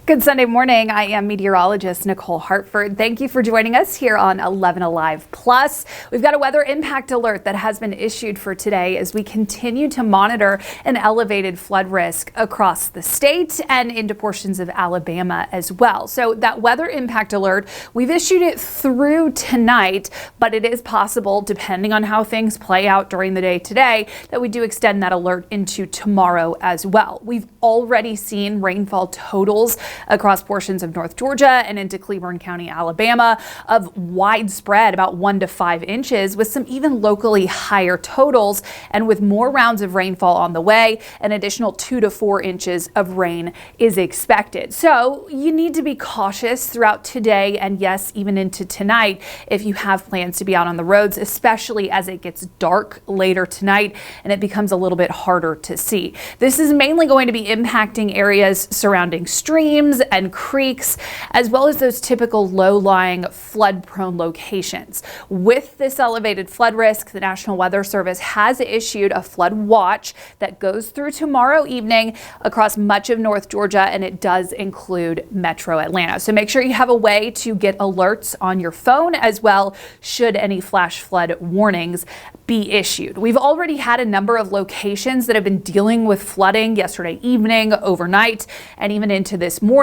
Good Sunday morning. I am meteorologist Nicole Hartford. Thank you for joining us here on 11 Alive Plus. We've got a weather impact alert that has been issued for today as we continue to monitor an elevated flood risk across the state and into portions of Alabama as well. So that weather impact alert, we've issued it through tonight, but it is possible, depending on how things play out during the day today, that we do extend that alert into tomorrow as well. We've already seen rainfall totals across portions of North Georgia and into Cleburne County, Alabama, of widespread about 1 to 5 inches, with some even locally higher totals. And with more rounds of rainfall on the way, an additional 2 to 4 inches of rain is expected. So you need to be cautious throughout today and, yes, even into tonight if you have plans to be out on the roads, especially as it gets dark later tonight and it becomes a little bit harder to see. This is mainly going to be impacting areas surrounding streams and creeks, as well as those typical low-lying flood-prone locations. With this elevated flood risk, the National Weather Service has issued a flood watch that goes through tomorrow evening across much of North Georgia, and it does include Metro Atlanta. So make sure you have a way to get alerts on your phone as well, should any flash flood warnings be issued. We've already had a number of locations that have been dealing with flooding yesterday evening, overnight, and even into this morning.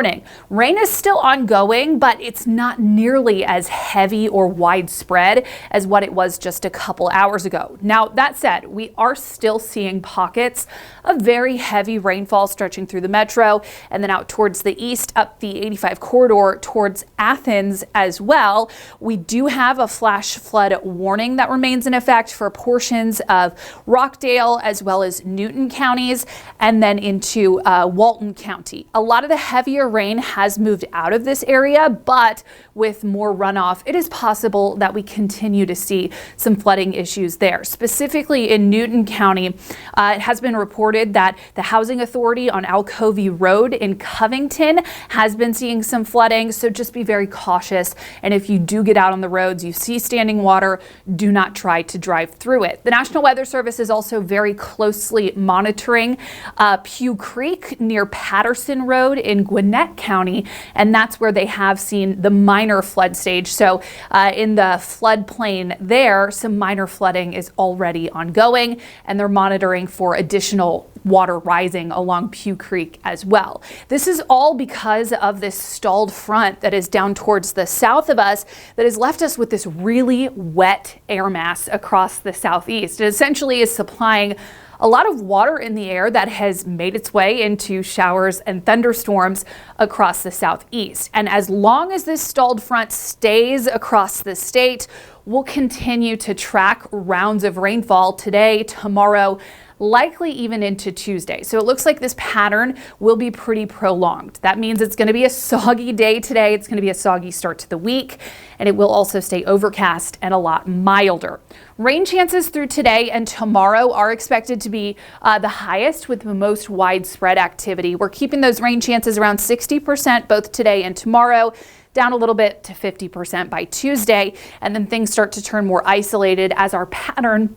Rain is still ongoing, but it's not nearly as heavy or widespread as what it was just a couple hours ago. Now, that said, we are still seeing pockets of very heavy rainfall stretching through the metro and then out towards the east up the 85 corridor towards Athens as well. We do have a flash flood warning that remains in effect for portions of Rockdale as well as Newton counties and then into Walton County. A lot of the heavier rain has moved out of this area, but with more runoff, it is possible that we continue to see some flooding issues there. Specifically in Newton County, it has been reported that the Housing Authority on Alcovey Road in Covington has been seeing some flooding, so just be very cautious. And if you do get out on the roads, you see standing water, do not try to drive through it. The National Weather Service is also very closely monitoring Pew Creek near Patterson Road in Gwinnett County, and that's where they have seen the minor flood stage. So in the floodplain there, some minor flooding is already ongoing, and they're monitoring for additional water rising along Pew Creek as well. This is all because of this stalled front that is down towards the south of us that has left us with this really wet air mass across the southeast. It essentially is supplying a lot of water in the air that has made its way into showers and thunderstorms across the southeast. And as long as this stalled front stays across the state, we'll continue to track rounds of rainfall today, tomorrow, likely even into Tuesday. So it looks like this pattern will be pretty prolonged. That means it's going to be a soggy day today. It's going to be a soggy start to the week, and it will also stay overcast and a lot milder. Rain chances through today and tomorrow are expected to be the highest with the most widespread activity. We're keeping those rain chances around 60% both today and tomorrow, down a little bit to 50% by Tuesday, and then things start to turn more isolated as our pattern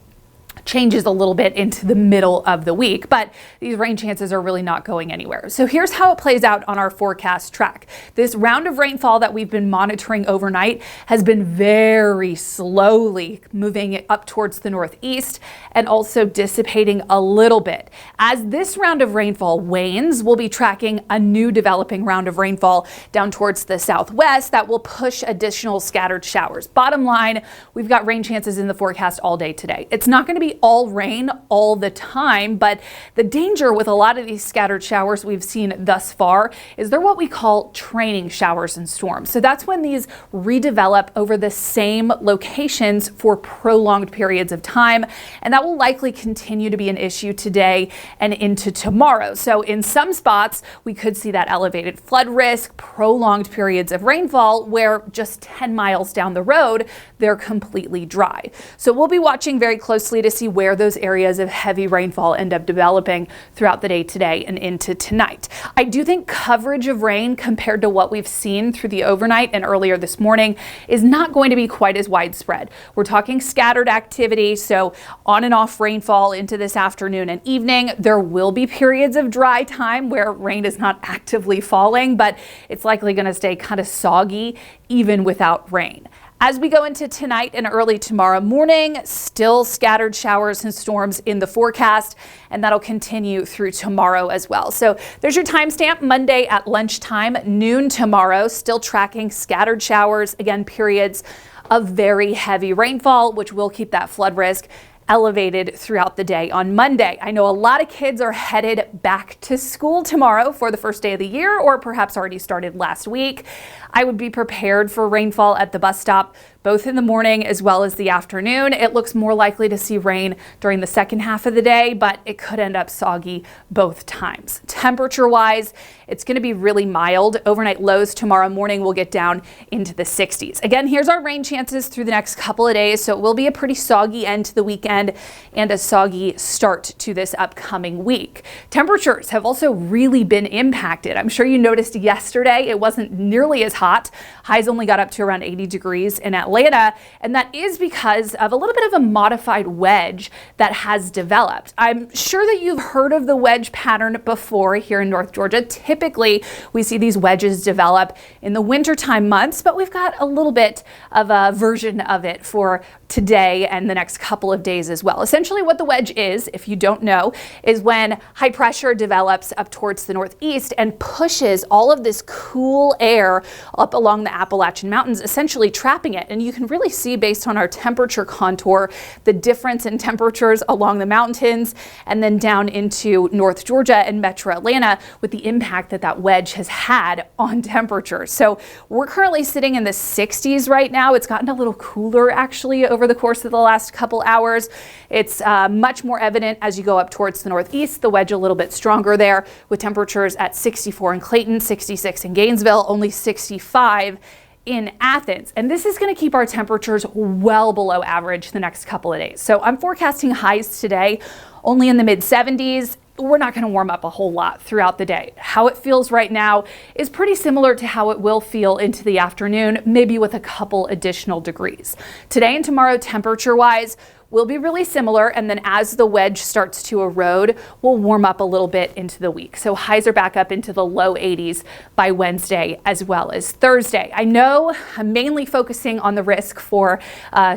changes a little bit into the middle of the week, but these rain chances are really not going anywhere. So here's how it plays out on our forecast track. This round of rainfall that we've been monitoring overnight has been very slowly moving up towards the northeast and also dissipating a little bit. As this round of rainfall wanes, we'll be tracking a new developing round of rainfall down towards the southwest that will push additional scattered showers. Bottom line, we've got rain chances in the forecast all day today. It's not going to be all rain all the time, but the danger with a lot of these scattered showers we've seen thus far is they're what we call training showers and storms. So that's when these redevelop over the same locations for prolonged periods of time, and that will likely continue to be an issue today and into tomorrow. So in some spots, we could see that elevated flood risk, prolonged periods of rainfall where just 10 miles down the road, they're completely dry. So we'll be watching very closely to see where those areas of heavy rainfall end up developing throughout the day today and into tonight. I do think coverage of rain compared to what we've seen through the overnight and earlier this morning is not going to be quite as widespread. We're talking scattered activity, so on and off rainfall into this afternoon and evening. There will be periods of dry time where rain is not actively falling, but it's likely going to stay kind of soggy even without rain. As we go into tonight and early tomorrow morning, still scattered showers and storms in the forecast, and that'll continue through tomorrow as well. So there's your timestamp, Monday at lunchtime, noon tomorrow, still tracking scattered showers, again, periods of very heavy rainfall, which will keep that flood risk elevated throughout the day on Monday. I know a lot of kids are headed back to school tomorrow for the first day of the year, or perhaps already started last week. I would be prepared for rainfall at the bus stop, both in the morning as well as the afternoon. It looks more likely to see rain during the second half of the day, but it could end up soggy both times. Temperature-wise, it's going to be really mild. Overnight lows tomorrow morning will get down into the 60s. Again, here's our rain chances through the next couple of days, so it will be a pretty soggy end to the weekend and a soggy start to this upcoming week. Temperatures have also really been impacted. I'm sure you noticed yesterday it wasn't nearly as hot. Highs only got up to around 80 degrees in Atlanta, and that is because of a little bit of a modified wedge that has developed. I'm sure that you've heard of the wedge pattern before here in North Georgia. Typically, we see these wedges develop in the wintertime months, but we've got a little bit of a version of it for today and the next couple of days as well. Essentially what the wedge is, if you don't know, is when high pressure develops up towards the northeast and pushes all of this cool air up along the Appalachian Mountains, essentially trapping it. And you can really see, based on our temperature contour, the difference in temperatures along the mountains and then down into North Georgia and Metro Atlanta with the impact that that wedge has had on temperatures. So we're currently sitting in the 60s right now. It's gotten a little cooler actually over the course of the last couple hours. It's much more evident as you go up towards the northeast, the wedge a little bit stronger there, with temperatures at 64 in Clayton, 66 in Gainesville, only 65 in Athens. And this is going to keep our temperatures well below average the next couple of days. So I'm forecasting highs today only in the mid 70s. We're not going to warm up a whole lot throughout the day. How it feels right now is pretty similar to how it will feel into the afternoon, maybe with a couple additional degrees. Today and tomorrow, temperature-wise, will be really similar, and then as the wedge starts to erode, we'll warm up a little bit into the week. So highs are back up into the low 80s by Wednesday as well as Thursday. I know I'm mainly focusing on the risk for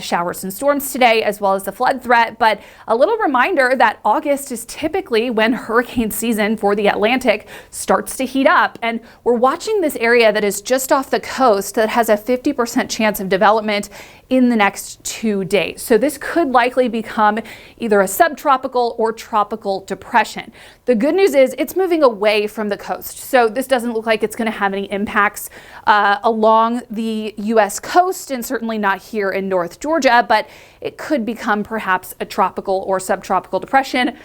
showers and storms today, as well as the flood threat, but a little reminder that August is typically when hurricane season for the Atlantic starts to heat up, and we're watching this area that is just off the coast that has a 50% chance of development in the next 2 days. So this could likely become either a subtropical or tropical depression. The good news is it's moving away from the coast. So this doesn't look like it's going to have any impacts along the U.S. coast, and certainly not here in North Georgia, but it could become perhaps a tropical or subtropical depression,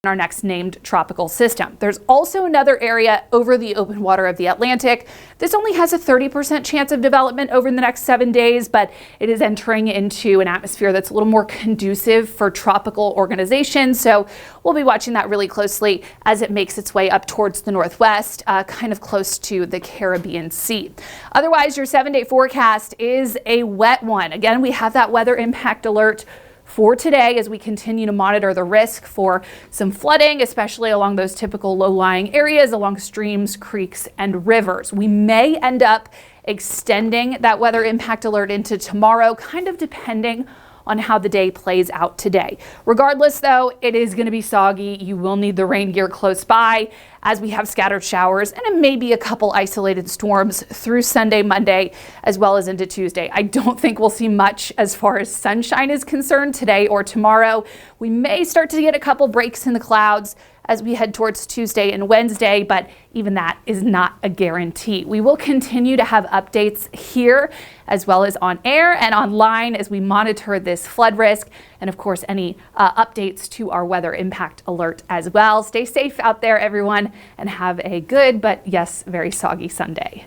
our next named tropical system. There's also another area over the open water of the Atlantic. This only has a 30% chance of development over the next 7 days, but it is entering into an atmosphere that's a little more conducive for tropical organization. So we'll be watching that really closely as it makes its way up towards the northwest, kind of close to the Caribbean Sea. Otherwise, your 7-day forecast is a wet one. Again, we have that weather impact alert for today as we continue to monitor the risk for some flooding, especially along those typical low-lying areas along streams, creeks, and rivers. We may end up extending that weather impact alert into tomorrow, kind of depending on how the day plays out today. Regardless, though, it is going to be soggy. You will need the rain gear close by as we have scattered showers and maybe a couple isolated storms through Sunday, Monday, as well as into Tuesday. I don't think we'll see much as far as sunshine is concerned today or tomorrow. We may start to get a couple breaks in the clouds as we head towards Tuesday and Wednesday, but even that is not a guarantee. We will continue to have updates here as well as on air and online as we monitor this flood risk, and of course any updates to our weather impact alert as well. Stay safe out there, everyone, and have a good but yes, very soggy Sunday.